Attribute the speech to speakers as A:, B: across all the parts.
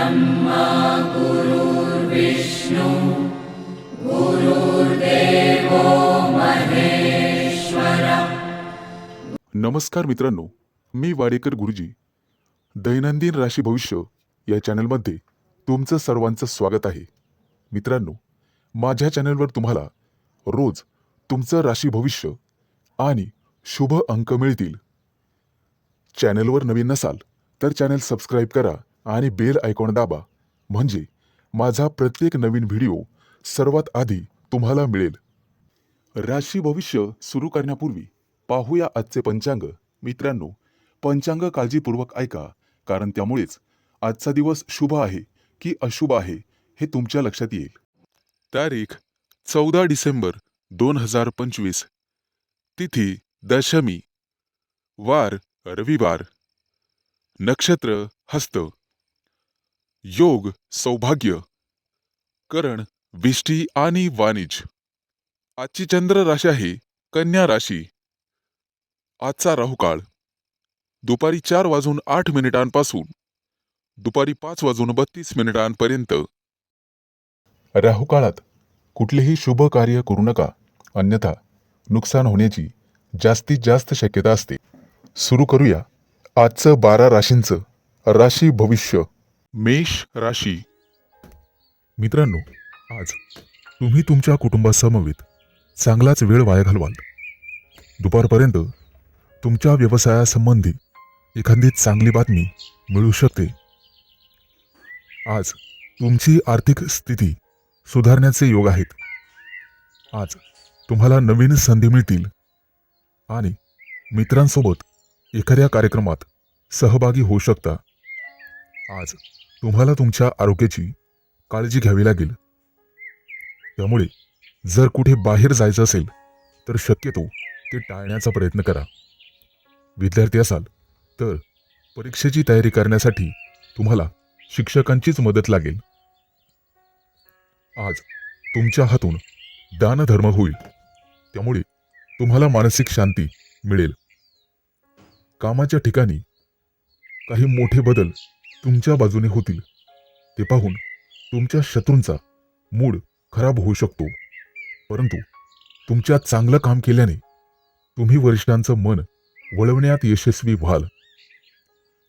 A: ब्रह्मा गुरुर्विष्णु गुरुर्देवो महेश्वरा।
B: नमस्कार मित्रांनो, मी वाडेकर गुरुजी दैनंदिन राशी भविष्य या चॅनलमध्ये तुमचं सर्वांचं स्वागत आहे। मित्रांनो, माझ्या चॅनलवर तुम्हाला रोज तुमचं राशी भविष्य आणि शुभ अंक मिळतील। चॅनलवर नवीन नसाल तर चॅनल सबस्क्राईब करा आणि बेल आयकॉन दाबा, म्हणजे माझा प्रत्येक नवीन व्हिडिओ सर्वात आधी तुम्हाला मिळेल। राशी भविष्य सुरू करण्यापूर्वी पाहूया आजचे पंचांग। मित्रांनो, पंचांग काळजीपूर्वक ऐका, कारण त्यामुळेच आजचा दिवस शुभ आहे की अशुभ आहे हे तुमच्या लक्षात येईल। तारीख 14 डिसेंबर 2025, तिथी दशमी, वार रविवार, नक्षत्र हस्त, योग सौभाग्य, करण विष्टी आणि वाणिज्य। आजची चंद्र राशी आहे कन्या राशी। आजचा राहुकाळ दुपारी 4:08 दुपारी 5:32 राहुकाळात कुठलेही शुभ कार्य करू नका, अन्यथा नुकसान होण्याची जास्तीत जास्त शक्यता असते। सुरू करूया आजचं 12 राशींचं राशी भविष्य। मेष राशी। मित्रांनो, आज तुम्ही तुमच्या कुटुंबासमवेत चांगलाच वेळ वाया घालवाल। दुपारपर्यंत तुमच्या व्यवसायासंबंधी एखादी चांगली बातमी मिळू शकते। आज तुमची आर्थिक स्थिती सुधारण्याचे योग आहेत। आज तुम्हाला नवीन संधी मिळतील आणि मित्रांसोबत एखाद्या कार्यक्रमात सहभागी होऊ शकता। आज तुम्हाला तुमच्या आरोग्याची काळजी घ्यावी लागेल, त्यामुळे जर कुठे बाहेर जायचं असेल तर शक्यतो ते टाळण्याचा प्रयत्न करा। विद्यार्थी असाल तर परीक्षेची तयारी करण्यासाठी तुम्हाला शिक्षकांचीच मदत लागेल। आज तुमच्या हातून दानधर्म होईल, त्यामुळे तुम्हाला मानसिक शांती मिळेल। कामाच्या ठिकाणी काही मोठे बदल तुमच्या बाजूने होतील, ते पाहून तुमच्या शत्रूंचा मूड खराब होऊ शकतो, परंतु तुमच्या चांगलं काम केल्याने तुम्ही वरिष्ठांचं मन वळवण्यात यशस्वी व्हाल।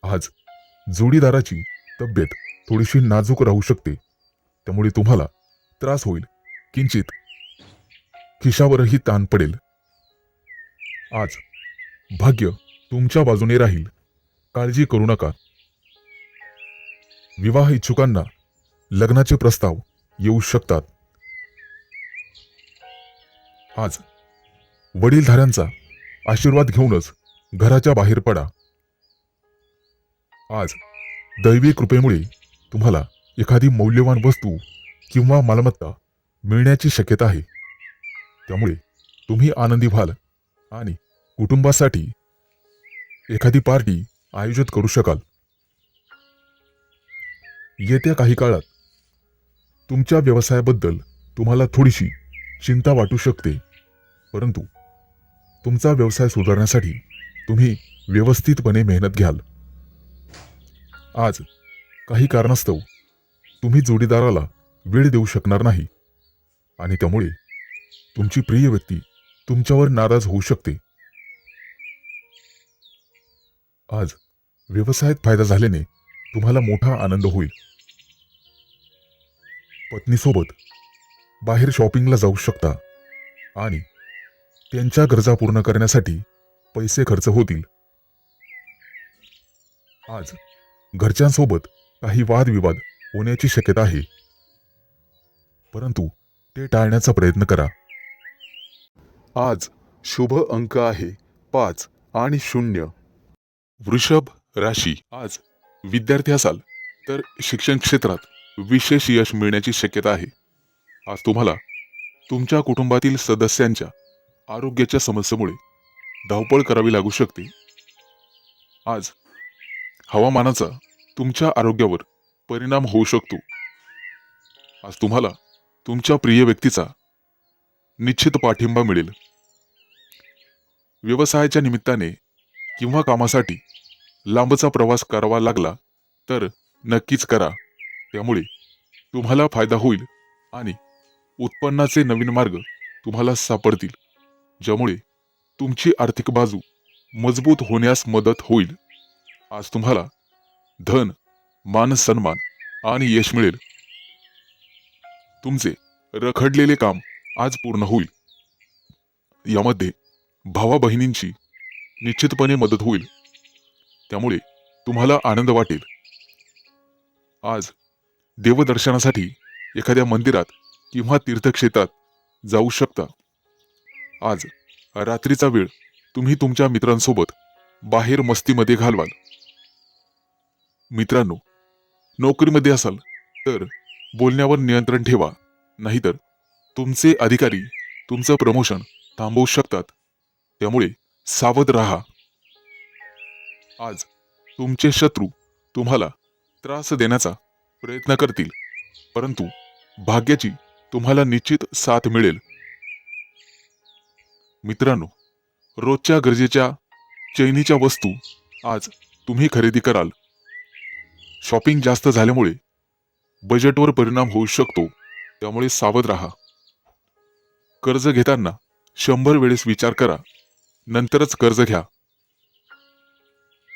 B: आज जोडीदाराची तब्येत थोडीशी नाजूक राहू शकते, त्यामुळे तुम्हाला त्रास होईल। किंचित खिशावरही ताण पडेल। आज भाग्य तुमच्या बाजूने राहील, काळजी करू नका। विवाह इच्छुकांना लग्नाचे प्रस्ताव येऊ शकतात। आज वडीलधाऱ्यांचा आशीर्वाद घेऊनच घराच्या बाहेर पडा। आज दैवी कृपेमुळे तुम्हाला एखादी मौल्यवान वस्तू किंवा मालमत्ता मिळण्याची शक्यता आहे, त्यामुळे तुम्ही आनंदी व्हाल आणि कुटुंबासाठी एखादी पार्टी आयोजित करू शकाल। येत्या काही काळात तुमच्या व्यवसायाबद्दल तुम्हाला थोडीशी चिंता वाटू शकते, परंतु तुमचा व्यवसाय सुधारण्यासाठी तुम्ही व्यवस्थितपणे मेहनत घ्याल। आज काही कारणास्तव तुम्ही जोडीदाराला वेळ देऊ शकणार नाही आणि त्यामुळे तुमची प्रिय व्यक्ती तुमच्यावर नाराज होऊ शकते। आज व्यवसायात फायदा झाल्याने तुम्हाला मोठा आनंद होईल। पत्नीसोबत बाहेर शॉपिंगला जाऊ शकता आणि त्यांच्या गरजा पूर्ण करण्यासाठी पैसे खर्च होतील। आज घरच्यांसोबत काही वादविवाद होण्याची शक्यता आहे, परंतु ते टाळण्याचा प्रयत्न करा। आज शुभ अंक आहे 5 आणि 0। वृषभ राशी। आज विद्यार्थी असाल तर शिक्षण क्षेत्रात विशेष यश मिळण्याची शक्यता आहे। आज तुम्हाला तुमच्या कुटुंबातील सदस्यांच्या आरोग्याच्या समस्येमुळे धावपळ करावी लागू शकते। आज हवामानाचा तुमच्या आरोग्यावर परिणाम होऊ शकतो। आज तुम्हाला तुमच्या प्रिय व्यक्तीचा निश्चित पाठिंबा मिळेल। व्यवसायाच्या निमित्ताने किंवा कामासाठी लांबचा प्रवास करावा लागला तर नक्कीच करा, त्यामुळे तुम्हाला फायदा होईल आणि उत्पन्नाचे नवीन मार्ग तुम्हाला सापडतील, ज्यामुळे तुमची आर्थिक बाजू मजबूत होण्यास मदत होईल. आज तुम्हाला धन, मान सन्मान आणि यश मिळेल. तुमचे रखडलेले काम आज पूर्ण होईल. यामध्ये भावा बहिणींची निश्चितपणे मदत होईल, त्यामुळे तुम्हाला आनंद वाटेल. आज देवदर्शनासाठी एखाद्या मंदिरात किंवा तीर्थक्षेत्रात जाऊ शकता. आज रात्रीचा वेळ तुम्ही तुमच्या मित्रांसोबत बाहेर मस्तीमध्ये घालवाल. मित्रांनो, नोकरीमध्ये असाल तर बोलण्यावर नियंत्रण ठेवा, नाहीतर तुमचे अधिकारी तुमचं प्रमोशन थांबवू शकतात. त्यामुळे सावध राहा. आज तुमचे शत्रू तुम्हाला त्रास देण्याचा प्रयत्न करतील, परंतु भाग्याची तुम्हाला निश्चित साथ मिळेल. मित्रांनो, रोजच्या गरजेच्या चैनीच्या वस्तू आज तुम्ही खरेदी कराल. शॉपिंग जास्त झाल्यामुळे बजेटवर परिणाम होऊ शकतो, त्यामुळे सावध राहा. कर्ज घेताना 100 वेळेस विचार करा, नंतरच कर्ज घ्या.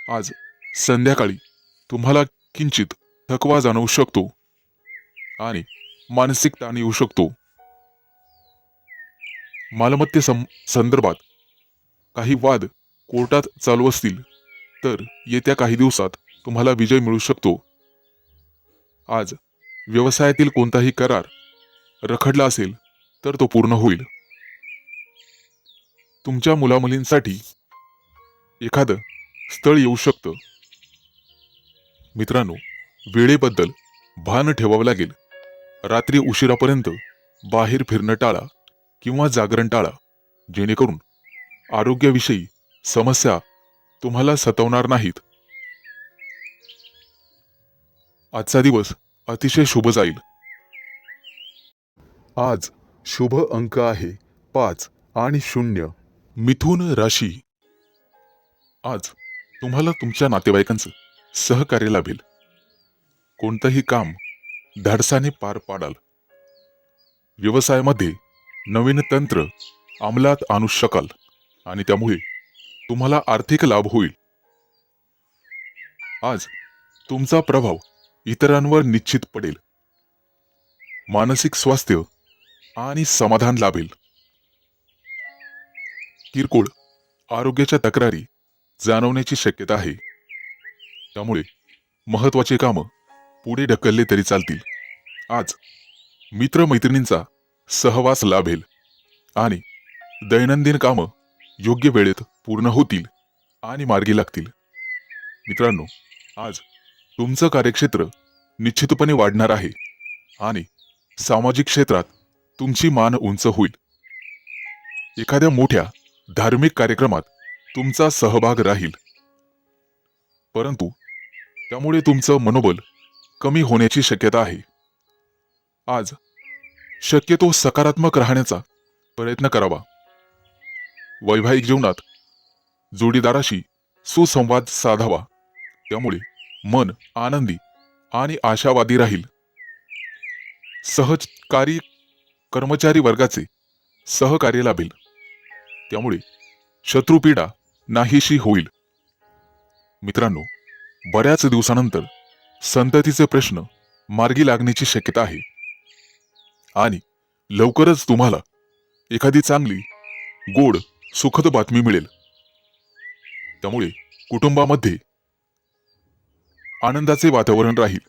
B: आज संध्याकाळी तुम्हाला किंचित थकवा जाणवू शकतो आणि मानसिक ताण येऊ शकतो. संदर्भात काही वाद कोर्टात चालू असतील तर येत्या काही दिवसात तुम्हाला विजय मिळू शकतो. आज व्यवसायातील कोणताही करार रखडला असेल तर तो पूर्ण होईल. तुमच्या मुलामुलींसाठी एखादं स्थळ येऊ शकतं. मित्रांनो, वेळेबद्दल भान ठेवावं लागेल. रात्री उशिरापर्यंत बाहेर फिरणं टाळा किंवा जागरण टाळा, जेणेकरून आरोग्याविषयी समस्या तुम्हाला सतावणार नाहीत. आजचा दिवस अतिशय शुभ जाईल. आज शुभ अंक आहे 5 आणि 0. मिथुन राशी. आज तुम्हाला तुमच्या नातेवाईकांचं सहकार्य लाभेल. कोणतंही काम धाडसाने पार पाडाल. व्यवसायामध्ये नवीन तंत्र अंमलात आणू शकाल आणि त्यामुळे तुम्हाला आर्थिक लाभ होईल. आज तुमचा प्रभाव इतरांवर निश्चित पडेल. मानसिक स्वास्थ्य आणि समाधान लाभेल. किरकोळ आरोग्याच्या तक्रारी जाणवण्याची शक्यता आहे, त्यामुळे महत्वाचे कामं पुढे ढकलले तरी चालतील. आज मित्रमैत्रिणींचा सहवास लाभेल आणि दैनंदिन कामं योग्य वेळेत पूर्ण होतील आणि मार्गी लागतील. मित्रांनो, आज तुमचं कार्यक्षेत्र निश्चितपणे वाढणार आहे आणि सामाजिक क्षेत्रात तुमची मान उंच होईल. एखाद्या मोठ्या धार्मिक कार्यक्रमात तुमचा सहभाग राहील, परंतु त्यामुळे तुमचं मनोबल कमी होण्याची शक्यता आहे. आज शक्यतो सकारात्मक राहण्याचा प्रयत्न करावा. वैवाहिक जीवनात जोडीदाराशी सुसंवाद साधावा, त्यामुळे मन आनंदी आणि आशावादी राहील. सहकारी कर्मचारी वर्गाचे सहकार्य लाभेल, त्यामुळे शत्रुपीडा नाहीशी होईल. मित्रांनो, बऱ्याच दिवसानंतर संततीचे प्रश्न मार्गी लागण्याची शक्यता आहे आणि लवकरच तुम्हाला एखादी चांगली गोड सुखद बातमी मिळेल. त्यामुळे कुटुंबामध्ये आनंदाचे वातावरण राहील.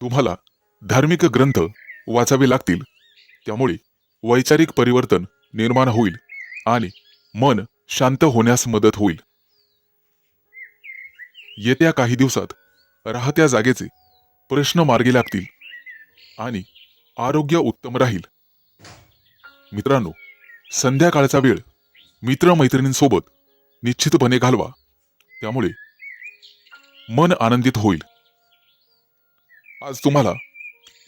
B: तुम्हाला धार्मिक ग्रंथ वाचावे लागतील, त्यामुळे वैचारिक परिवर्तन निर्माण होईल आणि मन शांत होण्यास मदत होईल. येत्या काही दिवसात राहत्या जागेचे प्रश्न मार्गी लागतील आणि आरोग्य उत्तम राहील. मित्रांनो, संध्याकाळचा वेळ मित्रमैत्रिणींसोबत निश्चितपणे घालवा, त्यामुळे मन आनंदित होईल. आज तुम्हाला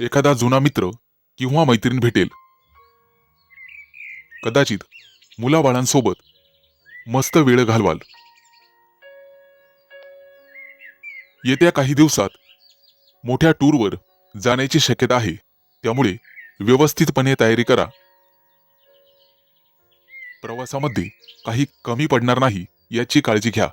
B: एखादा जुना मित्र किंवा मैत्रीण भेटेल. कदाचित मुलाबाळांसोबत मस्त वेळ घालवाल. येत्या काही दिवसात मोठ्या टूरवर जाण्याची शक्यता आहे, त्यामुळे व्यवस्थितपणे तयारी करा. प्रवासामध्ये काही कमी पडणार नाही याची काळजी घ्या.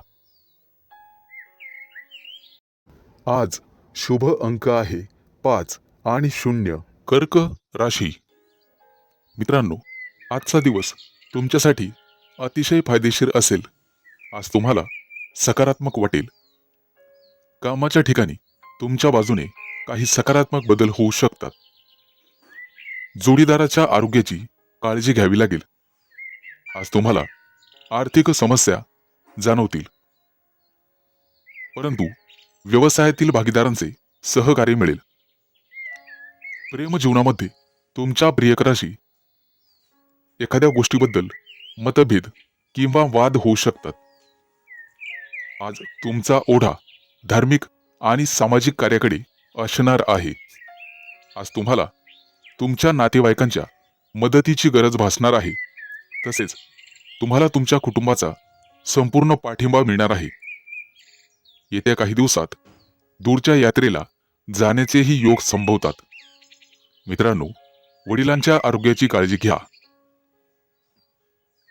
B: आज शुभ अंक आहे 5 आणि 0. कर्क राशी. मित्रांनो, आजचा दिवस तुमच्यासाठी अतिशय फायदेशीर असेल. आज तुम्हाला सकारात्मक वाटेल. कामाच्या ठिकाणी तुमच्या बाजूने काही सकारात्मक बदल होऊ शकतात. जोडीदाराच्या आरोग्याची काळजी घ्यावी लागेल. आज तुम्हाला आर्थिक समस्या जाणवतील, परंतु व्यवसायातील भागीदारांचे सहकार्य मिळेल. प्रेम जीवनामध्ये तुमच्या प्रियकराशी एखाद्या गोष्टीबद्दल मतभेद किंवा वाद होऊ शकतात. आज तुमचा ओढा धार्मिक आणि सामाजिक कार्याकडे असणार आहे. आज तुम्हाला तुमच्या नातेवाईकांच्या मदतीची गरज भासणार आहे. तसेच तुम्हाला तुमच्या कुटुंबाचा संपूर्ण पाठिंबा मिळणार आहे. येत्या काही दिवसात दूरच्या यात्रेला जाण्याचेही योग संभवतात. मित्रांनो, वडिलांच्या आरोग्याची काळजी घ्या.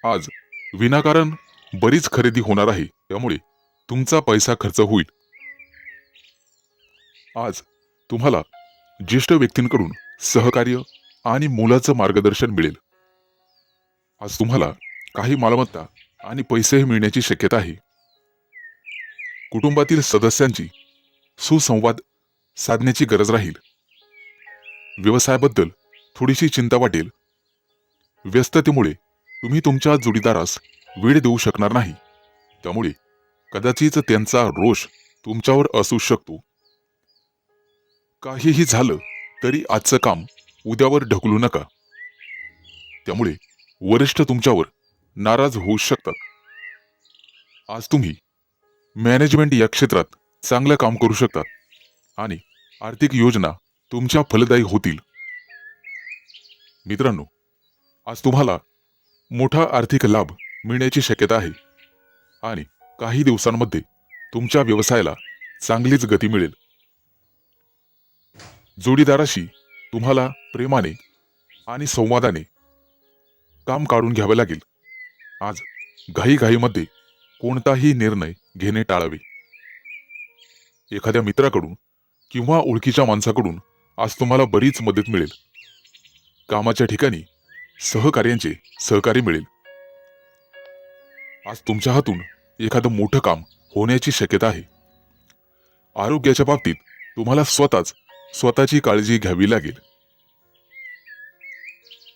B: आज विनाकारण बरीच खरेदी होणार आहे, त्यामुळे तुमचा पैसा खर्च होईल. आज तुम्हाला ज्येष्ठ व्यक्तींकडून सहकार्य आणि मोलाचं मार्गदर्शन मिळेल. आज तुम्हाला काही मालमत्ता आणि पैसेही मिळण्याची शक्यता आहे. कुटुंबातील सदस्यांची सुसंवाद साधण्याची गरज राहील. व्यवसायाबद्दल थोडीशी चिंता वाटेल. व्यस्ततेमुळे तुम्ही तुमच्या जोडीदारास वेळ देऊ शकणार नाही, त्यामुळे कदाचित त्यांचा रोष तुमच्यावर असू शकतो. काहीही झालं तरी आजचं काम उद्यावर ढकलू नका, त्यामुळे वरिष्ठ तुमच्यावर नाराज होऊ शकतात. आज तुम्ही मॅनेजमेंट या क्षेत्रात चांगलं काम करू शकता आणि आर्थिक योजना तुमच्या फलदायी होतील. मित्रांनो, आज तुम्हाला मोठा आर्थिक लाभ मिळण्याची शक्यता आहे आणि काही दिवसांमध्ये तुमच्या व्यवसायाला चांगलीच गती मिळेल. जोडीदाराशी तुम्हाला प्रेमाने आणि संवादाने काम काढून घ्यावे लागेल. आज घाईघाईमध्ये कोणताही निर्णय घेणे टाळावे. एखाद्या मित्राकडून किंवा ओळखीच्या माणसाकडून आज तुम्हाला बरीच मदत मिळेल. कामाच्या ठिकाणी सहकार्यांचे सहकार्य मिळेल. आज तुमच्या हातून एखादं मोठं काम होण्याची शक्यता आहे. आरोग्याच्या बाबतीत तुम्हाला स्वतःची काळजी घ्यावी लागेल.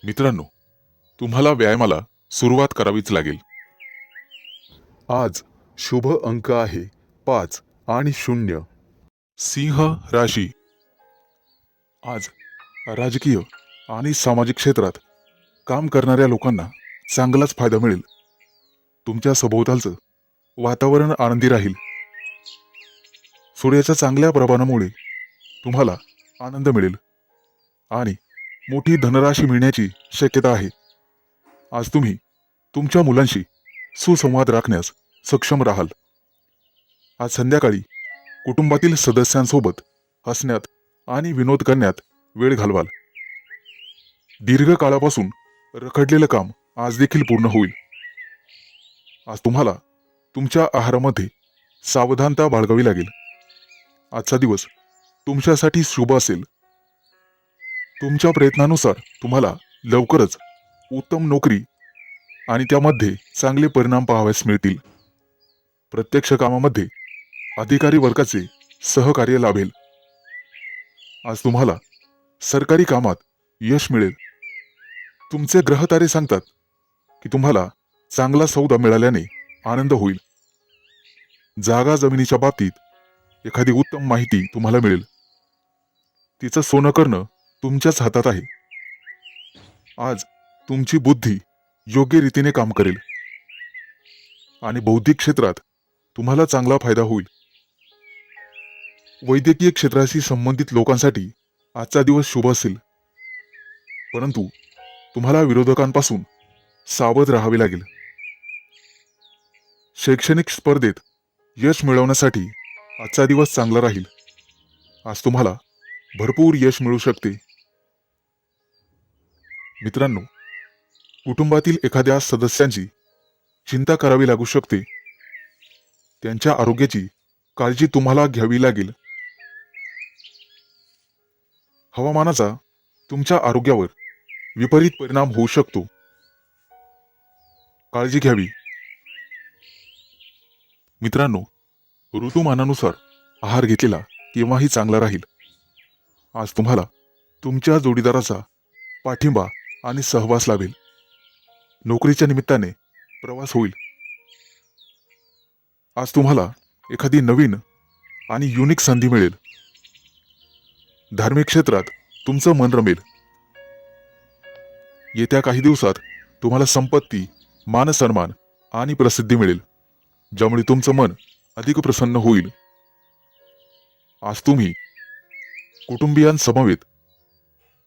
B: मित्रांनो, तुम्हाला व्यायामाला सुरुवात करावीच लागेल. आज शुभ अंक आहे 5 आणि 0. सिंह राशी. आज राजकीय आणि सामाजिक क्षेत्रात काम करणाऱ्या लोकांना चांगलाच फायदा मिळेल. तुमच्या सभोवतालचं वातावरण आनंदी राहील. सूर्याच्या चांगल्या प्रभावामुळे तुम्हाला आनंद मिळेल आणि मोठी धनराशी मिळण्याची शक्यता आहे. आज तुम्ही तुमच्या मुलांशी सुसंवाद राखण्यास सक्षम राहाल. आज संध्याकाळी कुटुंबातील सदस्यांसोबत हसण्यात आणि विनोद करण्यात वेळ घालवाल. दीर्घकाळापासून रखडलेलं काम आज देखील पूर्ण होईल. आज तुम्हाला तुमच्या आहारामध्ये सावधानता बाळगावी लागेल. आजचा दिवस तुमच्यासाठी शुभ असेल. तुमच्या प्रयत्नानुसार तुम्हाला लवकरच उत्तम नोकरी आणि त्यामध्ये चांगले परिणाम पाहावयास मिळतील. प्रत्यक्ष कामामध्ये अधिकारी वर्गाचे सहकार्य लाभेल. आज तुम्हाला सरकारी कामात यश मिळेल. तुमचे ग्रहतारे सांगतात की तुम्हाला चांगला सौदा मिळाल्याने आनंद होईल. जागा जमिनीच्या बाबतीत एखादी उत्तम माहिती तुम्हाला मिळेल. तिचं सोनं करणं तुमच्याच हातात आहे. आज तुमची बुद्धी योग्य रीतीने काम करेल आणि बौद्धिक क्षेत्रात तुम्हाला चांगला फायदा होईल. वैद्यकीय क्षेत्राशी संबंधित लोकांसाठी आजचा दिवस शुभ असेल, परंतु तुम्हाला विरोधकांपासून सावध राहावे लागेल. शैक्षणिक स्पर्धेत यश मिळवण्यासाठी आजचा दिवस चांगला राहील आज तुम्हाला भरपूर यश मिळू शकते. मित्रांनो, कुटुंबातील एखाद्या सदस्यांची चिंता करावी लागू शकते. त्यांच्या आरोग्याची काळजी तुम्हाला घ्यावी लागेल. हवामानाचा तुमच्या आरोग्यावर विपरीत परिणाम होऊ शकतो. काळजी घ्यावी. मित्रांनो, ऋतुमानानुसार आहार घेतलेला केव्हाही चांगला राहील. आज तुम्हाला तुमच्या जोडीदाराचा पाठिंबा आणि सहवास लाभेल. नोकरीच्या निमित्ताने प्रवास होईल. आज तुम्हाला एखादी नवीन आणि युनिक संधी मिळेल. धार्मिक क्षेत्रात तुमचं मन रमेल. येत्या काही दिवसात तुम्हाला संपत्ती, मानसन्मान आणि प्रसिद्धी मिळेल, ज्यामुळे तुमचं मन अधिक प्रसन्न होईल. आज तुम्ही कुटुंबियांसमवेत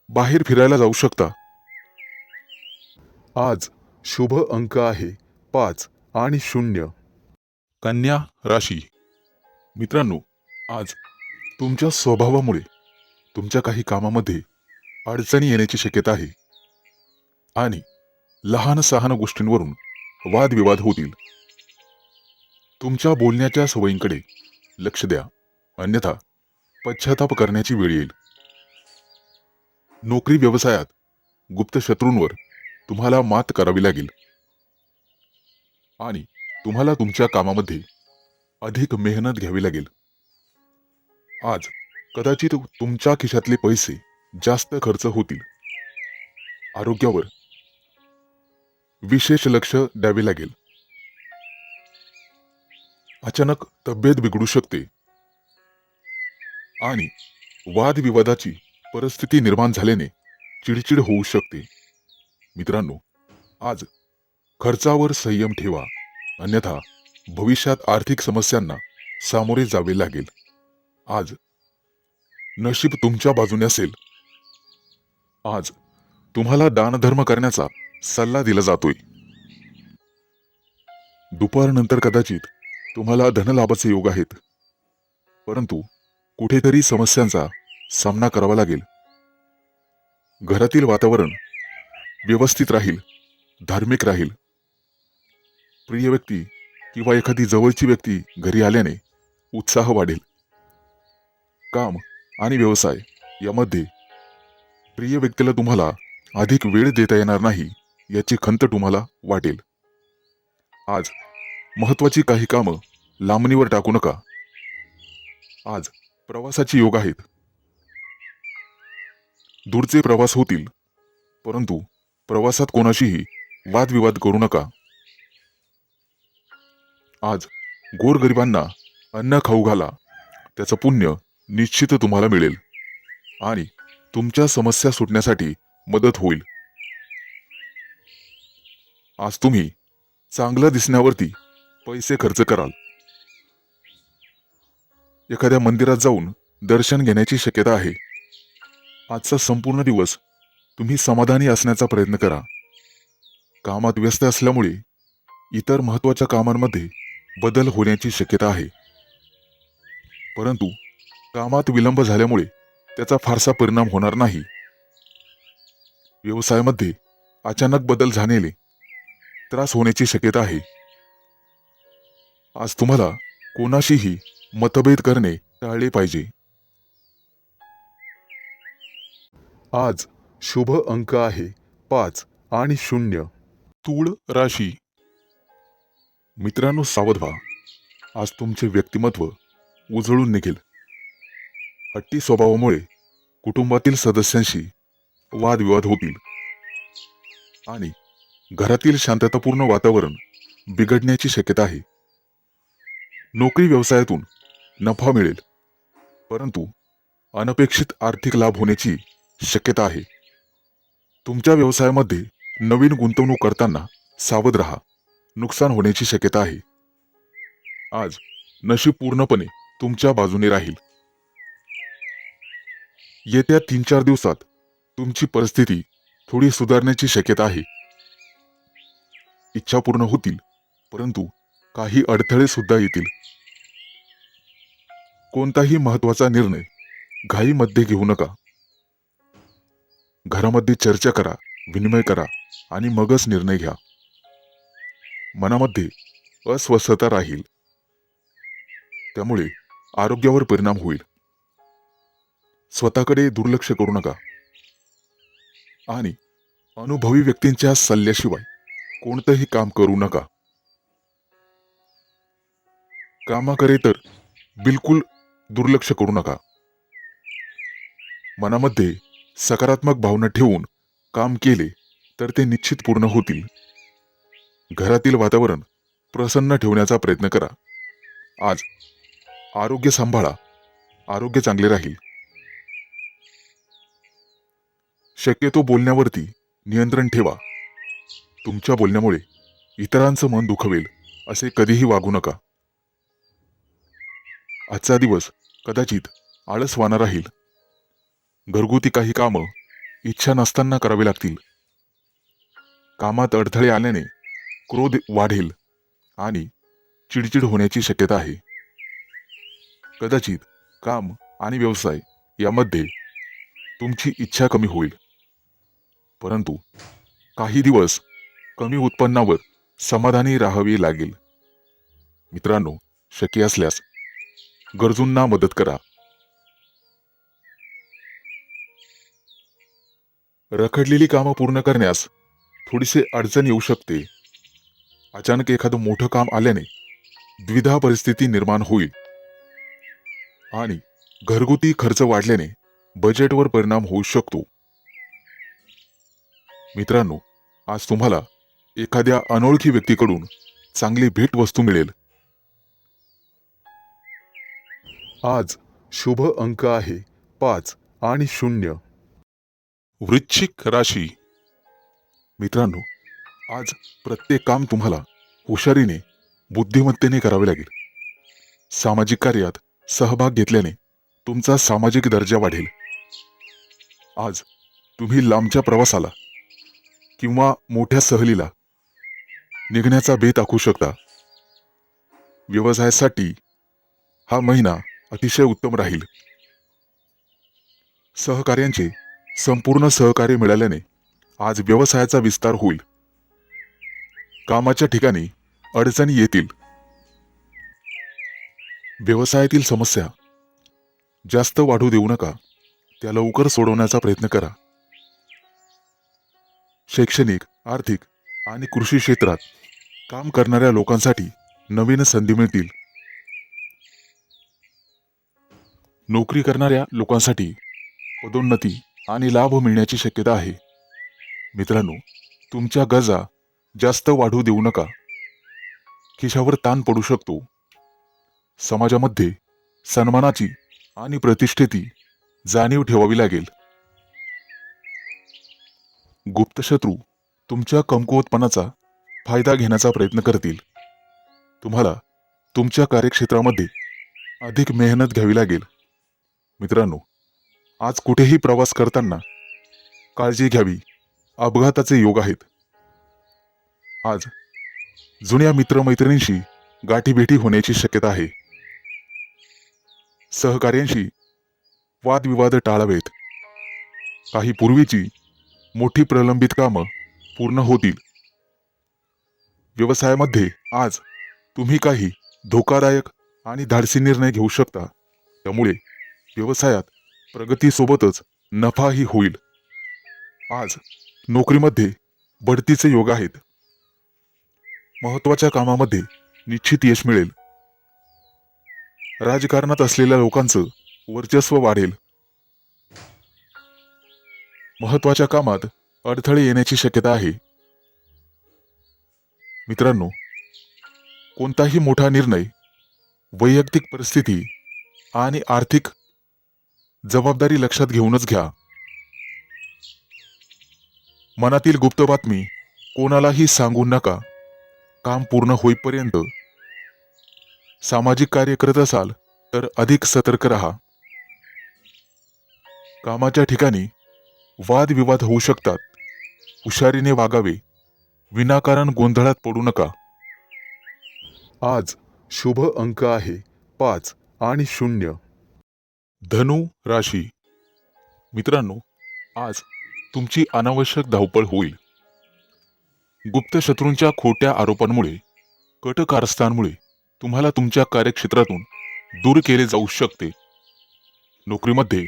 B: बाहेर फिरायला जाऊ शकता. आज शुभ अंक आहे 5 आणि 0. कन्या राशी. मित्रांनो, आज तुमच्या स्वभावामुळे तुमच्या काही कामामध्ये अडचणी येण्याची शक्यता आहे आणि लहान सहान गोष्टींवरून वादविवाद होतील. तुमच्या बोलण्याच्या सवयींकडे लक्ष द्या, अन्यथा पश्चाताप करण्याची वेळ येईल. नोकरी व्यवसायात गुप्त शत्रूंवर तुम्हाला मात करावी लागेल आणि तुम्हाला तुमच्या कामामध्ये अधिक मेहनत घ्यावी लागेल. आज कदाचित तुमच्या खिशातले पैसे जास्त खर्च होतील. आरोग्यावर विशेष लक्ष द्यावे लागेल. अचानक तब्येत बिघडू शकते आणि वादविवादाची परिस्थिती निर्माण झाल्याने चिडचिड होऊ शकते. मित्रांनो, आज खर्चावर संयम ठेवा, अन्यथा भविष्यात आर्थिक समस्यांना सामोरे जावे लागेल. आज नशीब तुमच्या बाजूने असेल. आज तुम्हाला दानधर्म करण्याचा सल्ला दिला जातोय. दुपारनंतर कदाचित तुम्हाला धनलाभाचे योग आहेत, परंतु कुठेतरी समस्यांचा सामना करावा लागेल. घरातील वातावरण व्यवस्थित राहील, धार्मिक राहील. प्रिय व्यक्ती किंवा एखादी जवळची व्यक्ती घरी आल्याने उत्साह वाढेल. काम आणि व्यवसाय यामध्ये प्रिय व्यक्तीला तुम्हाला अधिक वेळ देता येणार नाही याची खंत तुम्हाला वाटेल. आज महत्वाची काही कामं लांबणीवर टाकू नका. आज प्रवासाची योग आहेत. दूरचे प्रवास होतील, परंतु प्रवासात कोणाशीही वादविवाद करू नका. आज गोरगरिबांना अन्न खाऊ घाला, त्याचं पुण्य निश्चित तुम्हाला मिळेल आणि तुमच्या समस्या सुटण्यासाठी मदत होईल. आज तुम्ही चांगलं दिसण्यावरती पैसे खर्च कराल. एखाद्या मंदिरात जाऊन दर्शन घेण्याची शक्यता आहे. आजचा संपूर्ण दिवस तुम्ही समाधानी असण्याचा प्रयत्न करा. कामात व्यस्त असल्यामुळे इतर महत्त्वाच्या कामांमध्ये बदल होण्याची शक्यता आहे, परंतु कामात विलंब झाल्यामुळे त्याचा फारसा परिणाम होणार नाही. व्यवसायामध्ये अचानक बदल झाल्याने त्रास होण्याची शक्यता आहे. आज तुम्हाला कोणाशीही मतभेद करणे टाळले पाहिजे. आज शुभ अंक आहे 5 आणि 0. तूळ राशी. मित्रांनो, सावध व्हा. आज तुमचे व्यक्तिमत्व उजळून निघेल. हट्टी स्वभावामुळे कुटुंबातील सदस्यांशी वादविवाद होतील आणि घरातील शांततापूर्ण वातावरण बिघडण्याची शक्यता आहे. नोकरी व्यवसायातून नफा मिळेल, परंतु अनपेक्षित आर्थिक लाभ होण्याची शक्यता आहे. तुमच्या व्यवसायामध्ये नवीन गुंतवणूक करताना सावध राहा, नुकसान होण्याची शक्यता आहे. आज नशीब पूर्णपणे तुमच्या बाजूने राहील. येत्या 3-4 दिवसात तुमची परिस्थिती थोडी सुधारण्याची शक्यता आहे. इच्छा पूर्ण होतील, परंतु काही अडथळे सुद्धा येतील. कोणताही महत्त्वाचा निर्णय घाईमध्ये घेऊ नका. घरामध्ये चर्चा करा, विनिमय करा आणि मगच निर्णय घ्या. मनामध्ये अस्वस्थता राहील, त्यामुळे आरोग्यावर परिणाम होईल. स्वतःकडे दुर्लक्ष करू नका आणि अनुभवी व्यक्तींच्या सल्ल्याशिवाय कोणतंही काम करू नका. कामाकडे तर बिलकुल दुर्लक्ष करू नका. मनामध्ये सकारात्मक भावना ठेवून काम केले तर ते निश्चित पूर्ण होतील. घरातील वातावरण प्रसन्न ठेवण्याचा प्रयत्न करा. आज आरोग्य सांभाळा, आरोग्य चांगले राहील. शक्यतो बोलण्यावरती नियंत्रण ठेवा. तुमच्या बोलण्यामुळे इतरांचं मन दुखवेल असे कधीही वागू नका. आजचा दिवस कदाचित आळसवाना राहील. घरगुती काही कामं इच्छा नसताना करावी लागतील. कामात अडथळे आल्याने क्रोध वाढेल आणि चिडचिड होण्याची शक्यता आहे. कदाचित काम आणि व्यवसाय यामध्ये तुमची इच्छा कमी होईल, परंतु काही दिवस कमी उत्पन्नावर समाधानी राहावे लागेल. मित्रांनो, शक्य असल्यास गरजूंना मदत करा. रखडलेली कामं पूर्ण करण्यास थोडीसे अडचण येऊ शकते. अचानक एखादं मोठं काम आल्याने द्विधा परिस्थिती निर्माण होईल आणि घरगुती खर्च वाढल्याने बजेटवर परिणाम होऊ शकतो. मित्रांनो, आज तुम्हाला एखाद्या अनोळखी व्यक्तीकडून चांगली भेटवस्तू मिळेल. आज शुभ अंक आहे 5 आणि 0. वृश्चिक राशी. मित्रांनो, आज प्रत्येक काम तुम्हाला हुशारीने, बुद्धिमत्तेने करावे लागेल. सामाजिक कार्यात सहभाग घेतल्याने तुमचा सामाजिक दर्जा वाढेल. आज तुम्ही लांबच्या प्रवासाला किंवा मोठ्या सहलीला निघण्याचा बेत आखू शकता. व्यवसायासाठी हा महिना अतिशय उत्तम राहील. सहकार्यांचे संपूर्ण सहकार्य मिळाल्याने आज व्यवसायाचा विस्तार होईल. कामाच्या ठिकाणी अडचणी येतील. व्यवसायातील समस्या जास्त वाढू देऊ नका, त्या लवकर सोडवण्याचा प्रयत्न करा. शैक्षणिक, आर्थिक आणि कृषी क्षेत्रात काम करणाऱ्या लोकांसाठी नवीन संधी मिळतील. नोकरी करणाऱ्या लोकांसाठी पदोन्नती आणि लाभ मिळण्याची शक्यता आहे. मित्रांनो, तुमच्या गरजा जास्त वाढू देऊ नका. खिशावर ताण पडू शकतो. समाजामध्ये सन्मानाची आणि प्रतिष्ठेची जाणीव ठेवावी लागेल. गुप्त शत्रू तुमच्या कमकुवतपणाचा फायदा घेण्याचा प्रयत्न करतील. तुम्हाला तुमच्या कार्यक्षेत्रामध्ये अधिक मेहनत घ्यावी लागेल. मित्रांनो, आज कुठेही प्रवास करताना काळजी घ्यावी. अपघाताचे योग आहेत. आज जुन्या मित्रमैत्रिणींशी गाठीभेटी होण्याची शक्यता आहे. सहकार्यांशी वादविवाद टाळावेत. काही पूर्वीची मोठी प्रलंबित कामं पूर्ण होतील. व्यवसायामध्ये आज तुम्ही काही धोकादायक आणि धाडसी निर्णय घेऊ शकता. त्यामुळे व्यवसायात प्रगतीसोबतच नफाही होईल. आज नोकरीमध्ये बढतीचे योग आहेत. महत्त्वाच्या कामामध्ये निश्चित यश मिळेल. राजकारणात असलेल्या लोकांचं वर्चस्व वाढेल. महत्त्वाच्या कामात अडथळे येण्याची शक्यता आहे. मित्रांनो, कोणताही मोठा निर्णय वैयक्तिक परिस्थिती आणि आर्थिक जबाबदारी लक्षात घेऊनच घ्या. मनातील गुप्त बातमी कोणालाही सांगू नका. काम पूर्ण होईपर्यंत. सामाजिक कार्य करत असाल तर अधिक सतर्क राहा. कामाच्या ठिकाणी वादविवाद होऊ शकतात. हुशारीने वागावे. विनाकारण गोंधळात पडू नका. आज शुभ अंक आहे 5 आणि 0. धनु राशी. मित्रांनो, आज तुमची अनावश्यक धावपळ होईल. गुप्त शत्रूंच्या खोट्या आरोपांमुळे, कट कारस्थांमुळे तुम्हाला तुमच्या कार्यक्षेत्रातून दूर केले जाऊ शकते. नोकरीमध्ये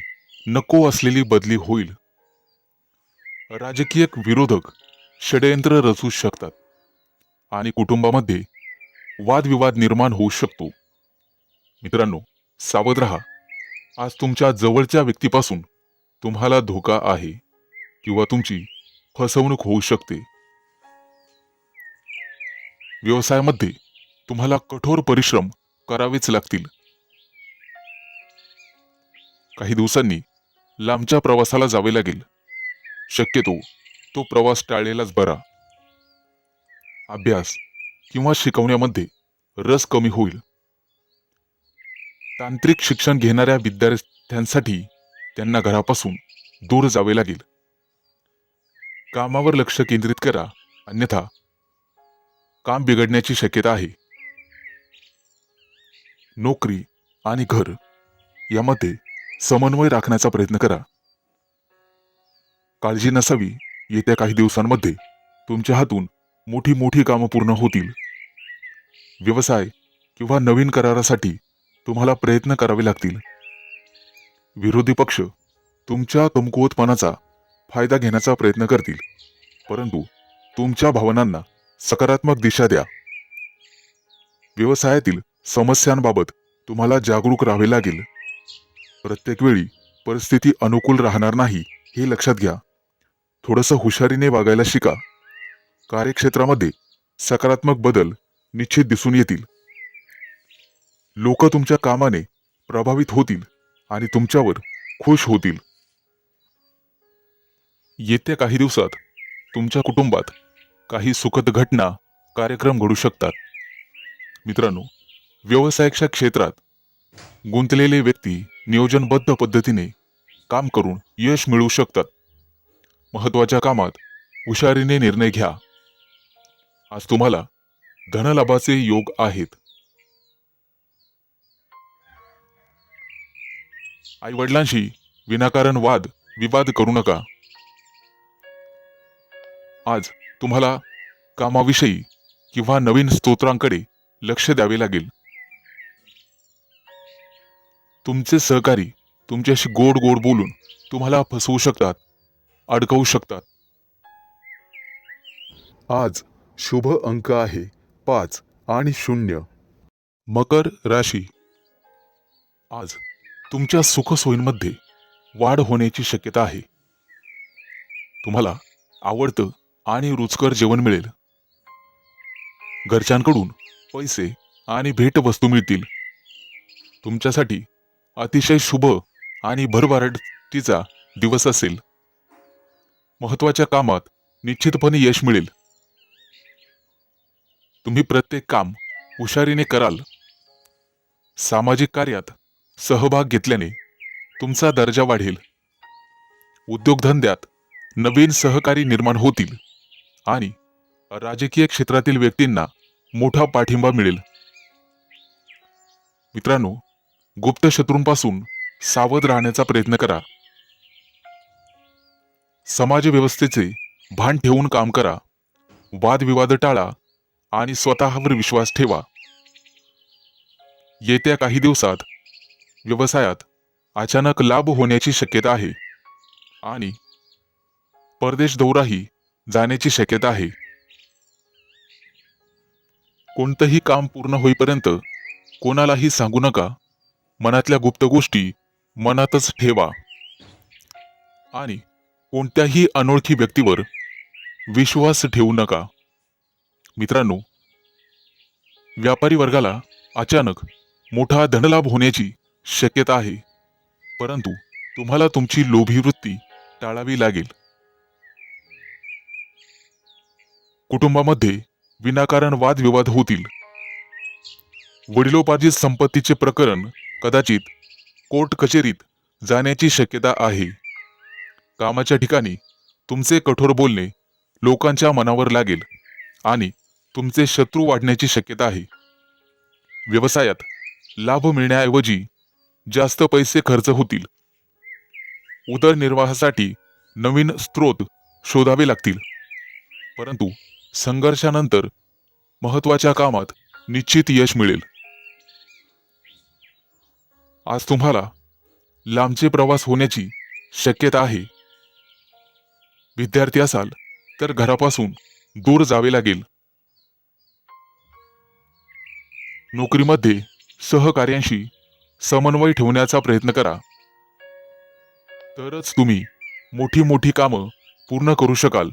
B: नको असलेली बदली होईल. राजकीय विरोधक षडयंत्र रचू शकतात आणि कुटुंबामध्ये वादविवाद निर्माण होऊ शकतो. मित्रांनो, सावध रहा. आज तुमच्या जवळच्या व्यक्तीपासून तुम्हाला धोका आहे किंवा तुमची फसवणूक होऊ शकते. व्यवसायामध्ये तुम्हाला कठोर परिश्रम करावेच लागतील. काही दिवसांनी लांबच्या प्रवासाला जावे लागेल. शक्यतो तो प्रवास टाळलेलाच बरा. अभ्यास किंवा शिकवण्यामध्ये रस कमी होईल. तांत्रिक शिक्षण घेणाऱ्या विद्यार्थ्यांसाठी त्यांना घरापासून दूर जावे लागेल. कामावर लक्ष केंद्रित करा, अन्यथा काम बिघडण्याची शक्यता आहे. नोकरी आणि घर यामध्ये समन्वय राखण्याचा प्रयत्न करा. काळजी नसावी. येत्या काही दिवसांमध्ये तुमच्या हातून मोठी मोठी कामं पूर्ण होतील. व्यवसाय किंवा नवीन करारासाठी तुम्हाला प्रयत्न करावे लागतील. विरोधी पक्ष तुमच्या कमकुवतपणाचा फायदा घेण्याचा प्रयत्न करतील, परंतु तुमच्या भावनांना सकारात्मक दिशा द्या. व्यवसायातील समस्यांबाबत तुम्हाला जागरूक राहावे लागेल. प्रत्येक वेळी परिस्थिती अनुकूल राहणार नाही हे लक्षात घ्या. थोडंसं हुशारीने वागायला शिका. कार्यक्षेत्रामध्ये सकारात्मक बदल निश्चित दिसून येतील. लोक तुमच्या कामाने प्रभावित होतील आणि तुमच्यावर खुश होतील. येत्या काही दिवसात तुमच्या कुटुंबात काही सुखद घटना, कार्यक्रम घडू शकतात. मित्रांनो, व्यवसायाच्या क्षेत्रात गुंतलेले व्यक्ती नियोजनबद्ध पद्धतीने काम करून यश मिळवू शकतात. महत्त्वाच्या कामात हुशारीने निर्णय घ्या. आज तुम्हाला धनलाभाचे योग आहेत. आई वडिलांशी विनाकारण वाद विवाद करू नका. आज तुम्हाला कामाविषयी किंवा नवीन स्तोत्रांकडे लक्ष द्यावे लागेल. तुमचे सहकारी तुमच्याशी गोड गोड बोलून तुम्हाला फसवू शकतात, अडकवू शकतात. आज शुभ अंक आहे 5 आणि 0. मकर राशी. आज तुमच्या सुखसोयींमध्ये वाढ होण्याची शक्यता आहे. तुम्हाला आवडतं आणि रुचकर जेवण मिळेल. घरच्यांकडून पैसे आणि भेटवस्तू मिळतील. तुमच्यासाठी अतिशय शुभ आणि भरभराटीचा दिवस असेल. महत्त्वाच्या कामात निश्चितपणे यश मिळेल. तुम्ही प्रत्येक काम हुशारीने कराल. सामाजिक कार्यात सहभाग घेतल्याने तुमचा दर्जा वाढेल. उद्योगधंद्यात नवीन सहकारी निर्माण होतील आणि राजकीय क्षेत्रातील व्यक्तींना मोठा पाठिंबा मिळेल. मित्रांनो, गुप्त शत्रूंपासून सावध राहण्याचा प्रयत्न करा. समाज व्यवस्थेचे भान ठेवून काम करा. वादविवाद टाळा आणि स्वतःवर विश्वास ठेवा. येत्या काही दिवसात व्यवसायात अचानक लाभ होण्याची शक्यता आहे आणि परदेश दौराही जाण्याची शक्यता आहे. कोणतंही काम पूर्ण होईपर्यंत कोणालाही सांगू नका. मनातल्या गुप्त गोष्टी मनातच ठेवा आणि कोणत्याही अनोळखी व्यक्तीवर विश्वास ठेवू नका. मित्रांनो, व्यापारी वर्गाला अचानक मोठा धनलाभ होण्याची शक्यता आहे, परंतु तुम्हाला तुमची लोभी वृत्ती टाळावी लागेल. कुटुंबामध्ये विनाकारण वादविवाद होतील. वडिलोपार्जित संपत्तीचे प्रकरण कदाचित कोर्ट कचेरीत जाण्याची शक्यता आहे. कामाच्या ठिकाणी तुमचे कठोर बोलणे लोकांच्या मनावर लागेल आणि तुमचे शत्रू वाढण्याची शक्यता आहे. व्यवसायात लाभ मिळण्याऐवजी जास्त पैसे खर्च होतील. उदरनिर्वाहासाठी नवीन स्रोत शोधावे लागतील. परंतु संघर्षानंतर महत्त्वाच्या कामात निश्चित यश मिळेल. आज तुम्हाला लांबचे प्रवास होण्याची शक्यता आहे. विद्यार्थी असाल तर घरापासून दूर जावे लागेल. नोकरीमध्ये सहकार्यांशी समन्वय ठेवण्याचा प्रयत्न करा. तरच तुम्ही मोठी मोठी कामं पूर्ण करू शकाल.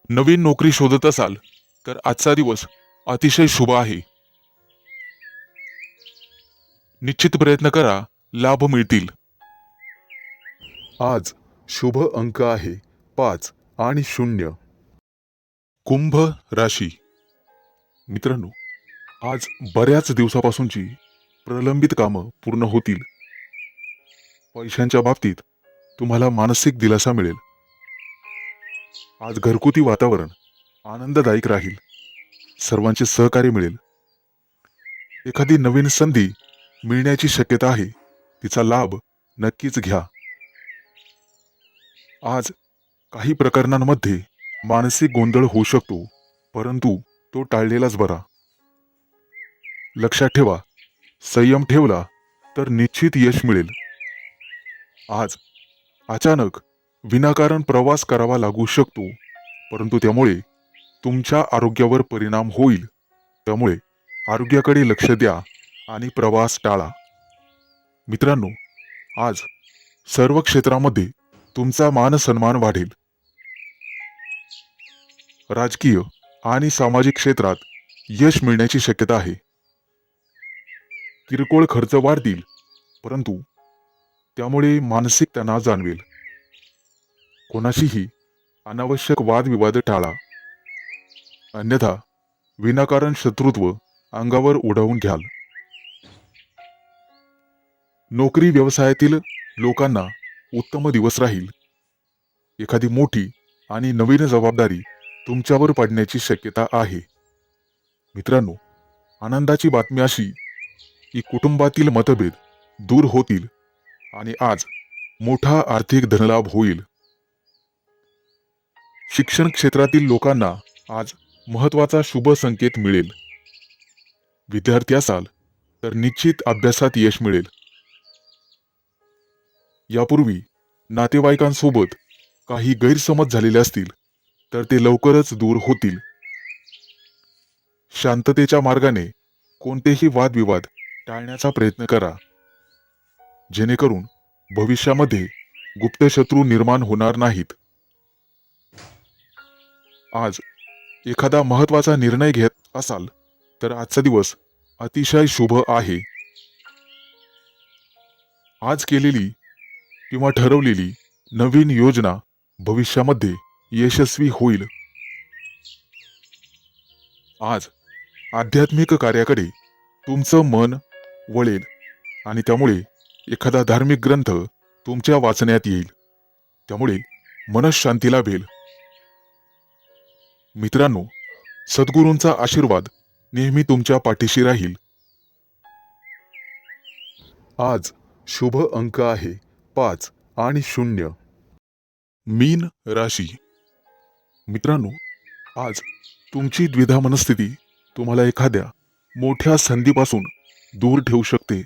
B: नवीन नोकरी शोधत असाल तर आजचा दिवस अतिशय शुभ आहे. निश्चित प्रयत्न करा, लाभ मिळतील. आज शुभ अंक आहे 5 आणि 0. कुंभ राशी. मित्रांनो, आज बऱ्याच दिवसापासूनची प्रलंबित कामं पूर्ण होतील. पैशांच्या बाबतीत तुम्हाला मानसिक दिलासा मिळेल. आज घरगुती वातावरण आनंददायक राहील. सर्वांचे सहकार्य मिळेल. एखादी नवीन संधी मिळण्याची शक्यता आहे. तिचा लाभ नक्कीच घ्या. आज काही प्रकरणांमध्ये मानसिक गोंधळ होऊ शकतो, परंतु तो टाळलेलाच बरा. लक्षात ठेवा, संयम ठेवला तर निश्चित यश मिळेल. आज अचानक विनाकारण प्रवास करावा लागू शकतो, परंतु त्यामुळे तुमच्या आरोग्यावर परिणाम होईल. त्यामुळे आरोग्याकडे लक्ष द्या आणि प्रवास टाळा. मित्रांनो, आज सर्व क्षेत्रामध्ये तुमचा मान सन्मान वाढेल. राजकीय आणि सामाजिक क्षेत्रात यश मिळण्याची शक्यता आहे. किरकोळ खर्च वाढतील, परंतु त्यामुळे मानसिक तणाव जाणवेल. कोणाशीही अनावश्यक वादविवाद टाळा, अन्यथा विनाकारण शत्रुत्व अंगावर उडवून घ्याल. नोकरी व्यवसायातील लोकांना उत्तम दिवस राहील. एखादी मोठी आणि नवीन जबाबदारी तुमच्यावर पडण्याची शक्यता आहे. मित्रांनो, आनंदाची बातमी अशी की कुटुंबातील मतभेद दूर होतील आणि आज मोठा आर्थिक धनलाभ होईल. शिक्षण क्षेत्रातील लोकांना आज महत्त्वाचा शुभ संकेत मिळेल. विद्यार्थी असाल तर निश्चित अभ्यासात यश मिळेल. यापूर्वी नातेवाईकांसोबत काही गैरसमज झालेले असतील तर ते लवकरच दूर होतील. शांततेच्या मार्गाने कोणतेही वादविवाद टाळण्याचा प्रयत्न करा, जेणेकरून भविष्यामध्ये गुप्तशत्रू निर्माण होणार नाहीत. आज एखादा महत्त्वाचा निर्णय घेत असाल तर आजचा दिवस अतिशय शुभ आहे. आज केलेली किंवा ठरवलेली नवीन योजना भविष्यामध्ये यशस्वी होईल. आज आध्यात्मिक कार्याकडे तुमचं मन वळेल आणि त्यामुळे एखादा धार्मिक ग्रंथ तुमच्या वाचण्यात येईल. त्यामुळे मनःशांती लाभेल. मित्रांनो, सद्गुरूंचा आशीर्वाद नेहमी तुमच्या पाठीशी राहील. आज शुभ अंक आहे 5 आणि 0. मीन राशी. मित्रांनो, आज तुमची द्विधा मनस्थिती तुम्हाला एखाद्या मोठ्या संधीपासून दूर ठेवू शकते.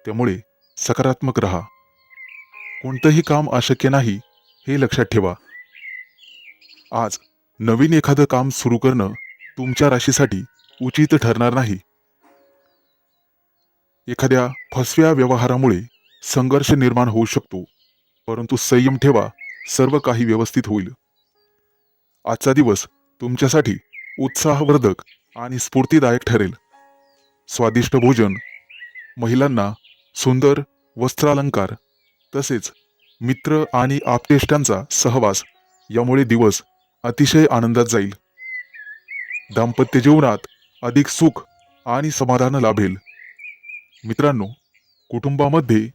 B: त्यामुळे सकारात्मक राहा. कोणतंही काम अशक्य नाही हे लक्षात ठेवा. आज नवीन एखादं काम सुरू करणं तुमच्या राशीसाठी उचित ठरणार नाही. एखाद्या फसव्या व्यवहारामुळे संघर्ष निर्माण होऊ शकतो, परंतु संयम ठेवा, सर्व काही व्यवस्थित होईल. आजचा दिवस तुमच्यासाठी उत्साहवर्धक आणि स्फूर्तिदायक ठरेल. स्वादिष्ट भोजन, महिलांना सुंदर वस्त्रालंकार, तसेच मित्र आणि आप्तेष्टांचा सहवास यामुळे दिवस अतिशय आनंदात जाईल. दाम्पत्य जीवनात अधिक सुख आणि समाधान लाभेल. मित्रांनो, कुटुंबामध्ये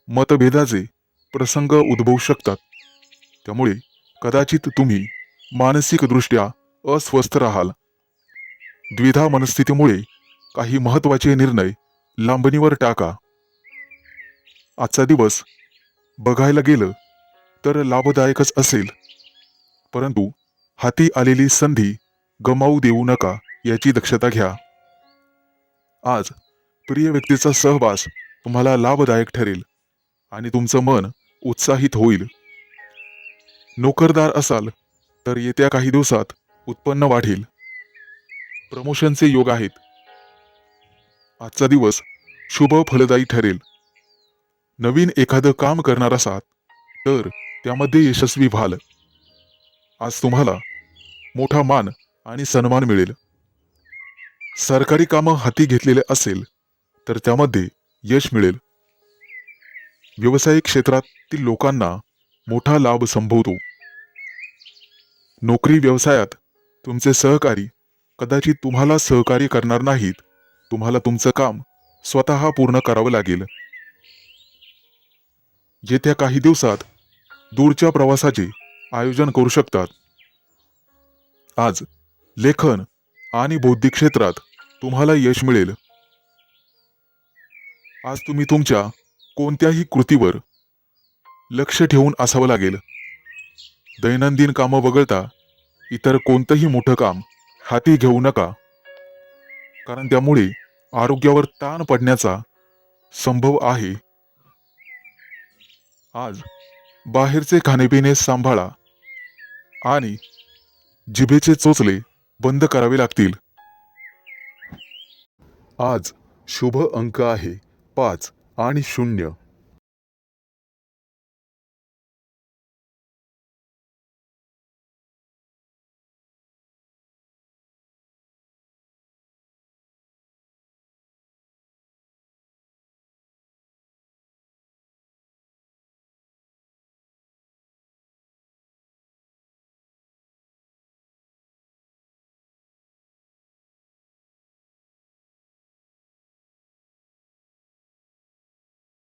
B: मतभेदाचे प्रसंग उद्भवू शकतात. त्यामुळे कदाचित तुम्ही मानसिकदृष्ट्या अस्वस्थ राहाल. द्विधा मनस्थितीमुळे काही महत्त्वाचे निर्णय लांबणीवर टाका. आजचा दिवस बघायला गेलं तर लाभदायकच असेल, परंतु हाती आलेली संधी गमावू देऊ नका याची दक्षता घ्या. आज प्रिय व्यक्तीचा सहवास तुम्हाला लाभदायक ठरेल आणि तुमचं मन उत्साहित होईल. नोकरदार असाल तर येत्या काही दिवसात उत्पन्न वाढेल. प्रमोशनचे योग आहेत. आजचा दिवस शुभ फलदायी ठरेल. नवीन एखादं काम करणार असाल तर त्यामध्ये यशस्वी व्हाल. आज तुम्हाला मोठा मान आणि सन्मान मिळेल. सरकारी कामं हाती घेतलेले असेल तर त्यामध्ये यश मिळेल. व्यावसायिक क्षेत्रातील लोकांना मोठा लाभ संभवतो. नोकरी व्यवसायात तुमचे सहकारी कदाचित तुम्हाला सहकार्य करणार नाहीत. तुम्हाला तुमचं काम स्वतः पूर्ण करावं लागेल. येत्या काही दिवसात दूरच्या प्रवासाचे आयोजन करू शकतात. आज लेखन आणि बौद्धिक क्षेत्रात तुम्हाला यश मिळेल. आज तुम्ही तुमच्या कोणत्याही कृतीवर लक्ष ठेवून असावं लागेल. दैनंदिन कामं वगळता इतर कोणतंही मोठं काम हाती घेऊ नका, कारण त्यामुळे आरोग्यावर ताण पडण्याचा संभव आहे. आज बाहेरचे खाणेपिणे सांभाळा आणि जिभेचे चोचले बंद करावे लागतील. आज शुभ अंक आहे 5 आणि 0.